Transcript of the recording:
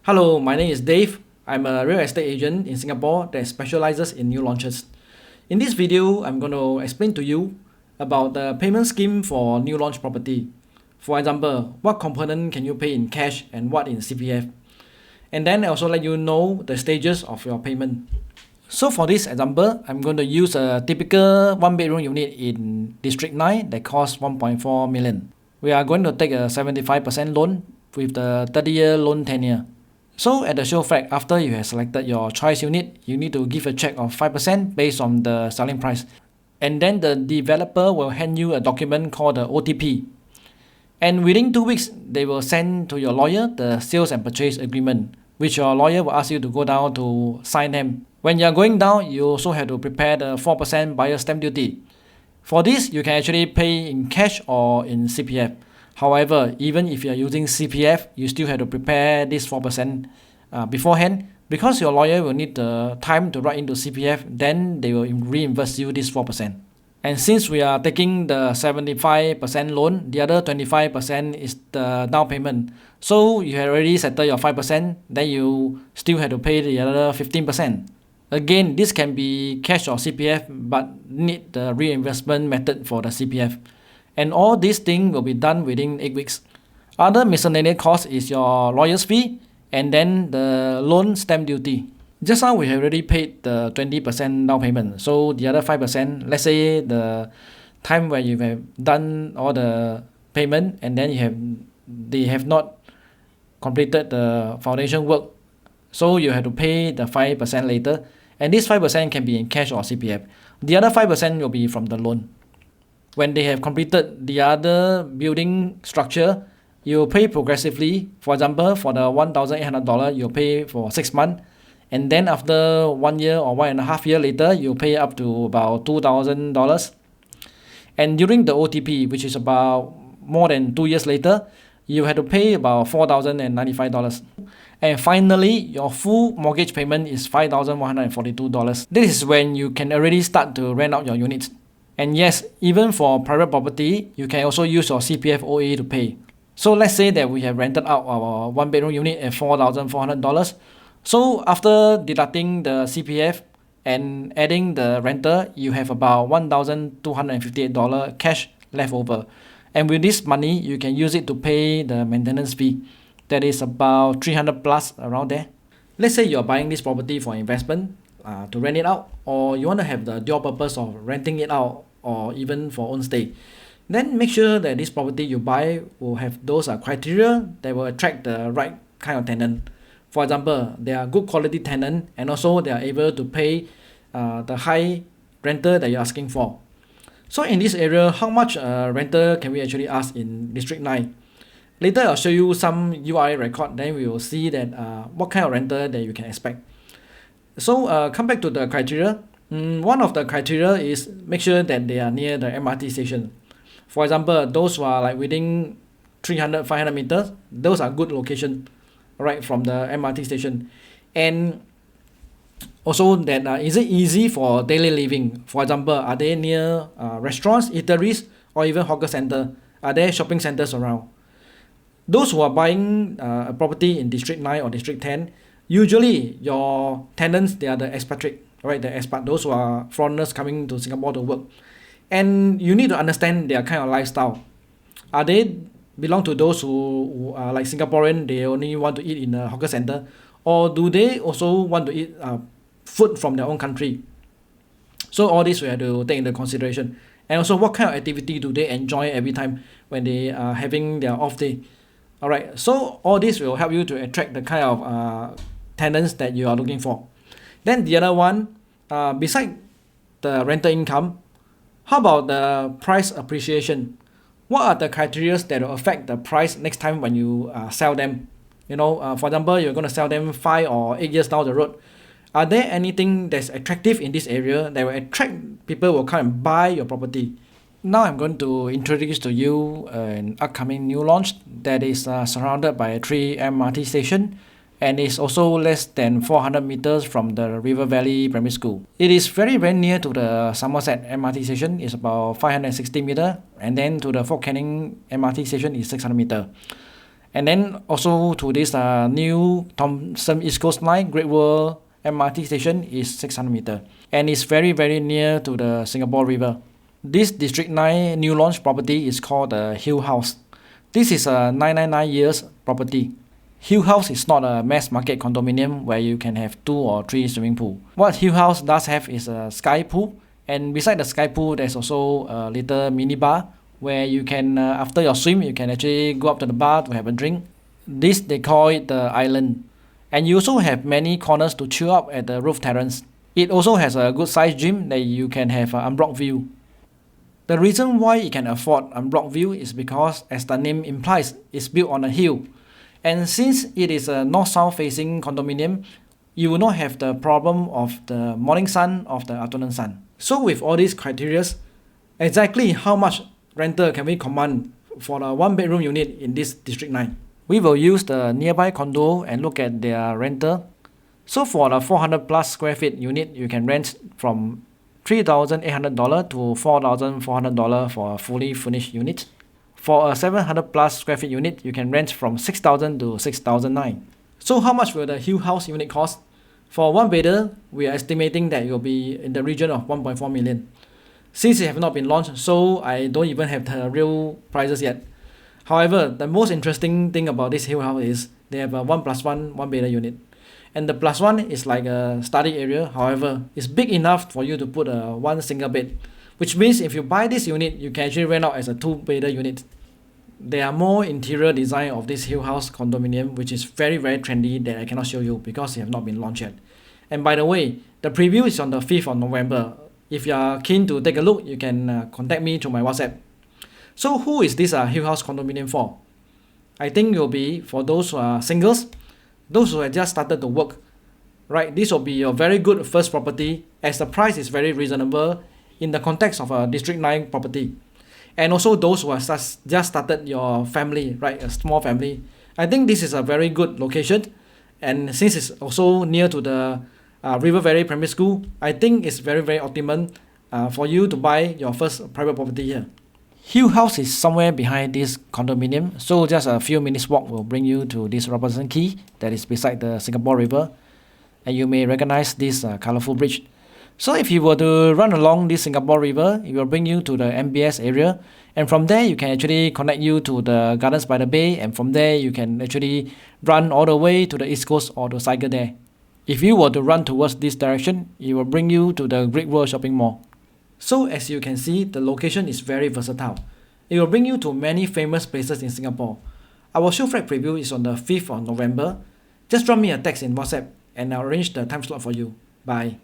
Hello, my name is Dave. I'm a real estate agent in Singapore that specializes in new launches. In this video, I'm going to explain to you about the payment scheme for new launch property. For example, what component can you pay in cash and what in CPF? And then I also let you know the stages of your payment. So for this example, I'm going to use a typical one-bedroom unit in District 9 that costs 1.4 million. We are going to take a 75% loan with the 30-year loan tenure. So at the show fact, after you have selected your choice unit, you need to give a check of 5% based on the selling price. And then the developer will hand you a document called the OTP. And within 2 weeks, they will send to your lawyer the sales and purchase agreement, which your lawyer will ask you to go down to sign them. When you are going down, you also have to prepare the 4% buyer stamp duty. For this, you can actually pay in cash or in CPF. However, even if you are using CPF, you still have to prepare this 4% beforehand, because your lawyer will need the time to write into CPF, then they will reimburse you this 4%. And since we are taking the 75% loan, the other 25% is the down payment. So you have already settled your 5%, then you still have to pay the other 15%. Again, this can be cash or CPF, but need the reimbursement method for the CPF. And all these things will be done within 8 weeks. Other miscellaneous cost is your lawyer's fee and then the loan stamp duty. Just now we have already paid the 20% down payment. So the other 5%, let's say the time where you have done all the payment and then they have not completed the foundation work. So you have to pay the 5% later. And this 5% can be in cash or CPF. The other 5% will be from the loan. When they have completed the other building structure, you pay progressively. For example, for the $1,800, you pay for 6 months. And then after 1 year or 1.5 years later, you pay up to about $2,000. And during the OTP, which is about more than 2 years later, you have to pay about $4,095. And finally, your full mortgage payment is $5,142. This is when you can already start to rent out your units. And yes, even for private property, you can also use your CPF OA to pay. So let's say that we have rented out our one-bedroom unit at $4,400. So after deducting the CPF and adding the rental, you have about $1,258 cash left over. And with this money, you can use it to pay the maintenance fee. That is about 300 plus, around there. Let's say you're buying this property for investment, to rent it out, or you want to have the dual purpose of renting it out or even for own stay. Then make sure that this property you buy will have those criteria that will attract the right kind of tenant. For example, they are good quality tenant and also they are able to pay the high rental that you're asking for. So in this area, how much rental can we actually ask in District 9? Later I'll show you some UI record, then we will see that what kind of rental that you can expect. So come back to the criteria. One of the criteria is make sure that they are near the MRT station. For example, those who are like within 300-500 meters, those are good location, right, from the MRT station. And also that is it easy for daily living? For example, are they near restaurants, eateries, or even hawker center? Are there shopping centers around? Those who are buying a property in District 9 or District 10, usually your tenants, they are the expatriate, right? The expat, those who are foreigners coming to Singapore to work. And you need to understand their kind of lifestyle. Are they belong to those who are like Singaporean, they only want to eat in a hawker center? Or do they also want to eat food from their own country? So all this we have to take into consideration. And also what kind of activity do they enjoy every time when they are having their off day? Alright, so all this will help you to attract the kind of tenants that you are looking for. Then the other one, beside the rental income, how about the price appreciation? What are the criteria that will affect the price next time when you sell them? For example, you're going to sell them 5 or 8 years down the road. Are there anything that's attractive in this area that will attract people who will come and buy your property? Now I'm going to introduce to you an upcoming new launch that is surrounded by 3 MRT station and is also less than 400 meters from the River Valley Primary School. It is very near to the Somerset MRT station. It's about 560 meters, and then to the Fort Canning MRT station is 600 meters. And then also to this new Thomson East Coast Line Great World MRT station is 600 meter, and it's very near to the Singapore River. This District 9 new launch property is called the Hill House. This is a 999 years property. Hill House is not a mass market condominium where you can have 2 or 3 swimming pool. What Hill House does have is a sky pool, and beside the sky pool there's also a little mini bar where you can, after your swim, you can actually go up to the bar to have a drink. This they call it the island. And you also have many corners to chill up at the roof terrace. It also has a good sized gym that you can have an unblocked view. The reason why you can afford unblocked view is because, as the name implies, it's built on a hill. And since it is a north-south facing condominium, you will not have the problem of the morning sun or the afternoon sun. So with all these criteria, exactly how much rental can we command for the 1-bedroom unit in this District 9? We will use the nearby condo and look at their rental. So for the 400 plus square feet unit, you can rent from $3,800 to $4,400 for a fully furnished unit. For a 700 plus square feet unit, you can rent from $6,000 to $6,900. So how much will the Hill House unit cost? For one bedder, we are estimating that it will be in the region of 1.4 million. Since it have not been launched, so I don't even have the real prices yet. However, the most interesting thing about this Hill House is they have a 1+1 1-bedder unit. And the +1 is like a study area. However, it's big enough for you to put a 1 single bed, which means if you buy this unit, you can actually rent out as a 2-bedder unit. There are more interior design of this Hill House condominium, which is very trendy, that I cannot show you because it have not been launched yet. And by the way, the preview is on the 5th of November. If you are keen to take a look, you can contact me through my WhatsApp. So who is this Hill House condominium for? I think it will be for those who are singles, those who have just started to work. Right, this will be your very good first property, as the price is very reasonable in the context of a District 9 property. And also those who have just started your family, right, a small family. I think this is a very good location, and since it's also near to the River Valley Primary School, I think it's very optimum for you to buy your first private property here. Hill House is somewhere behind this condominium, so just a few minutes walk will bring you to this Robertson Quay that is beside the Singapore River, and you may recognize this colorful bridge. So if you were to run along this Singapore River, it will bring you to the MBS area, and from there you can actually connect you to the Gardens by the Bay, and from there you can actually run all the way to the East Coast or to cycle there. If you were to run towards this direction, it will bring you to the Great World Shopping Mall. So as you can see, the location is very versatile. It will bring you to many famous places in Singapore. Our show flat preview is on the 5th of November. Just drop me a text in WhatsApp and I'll arrange the time slot for you. Bye.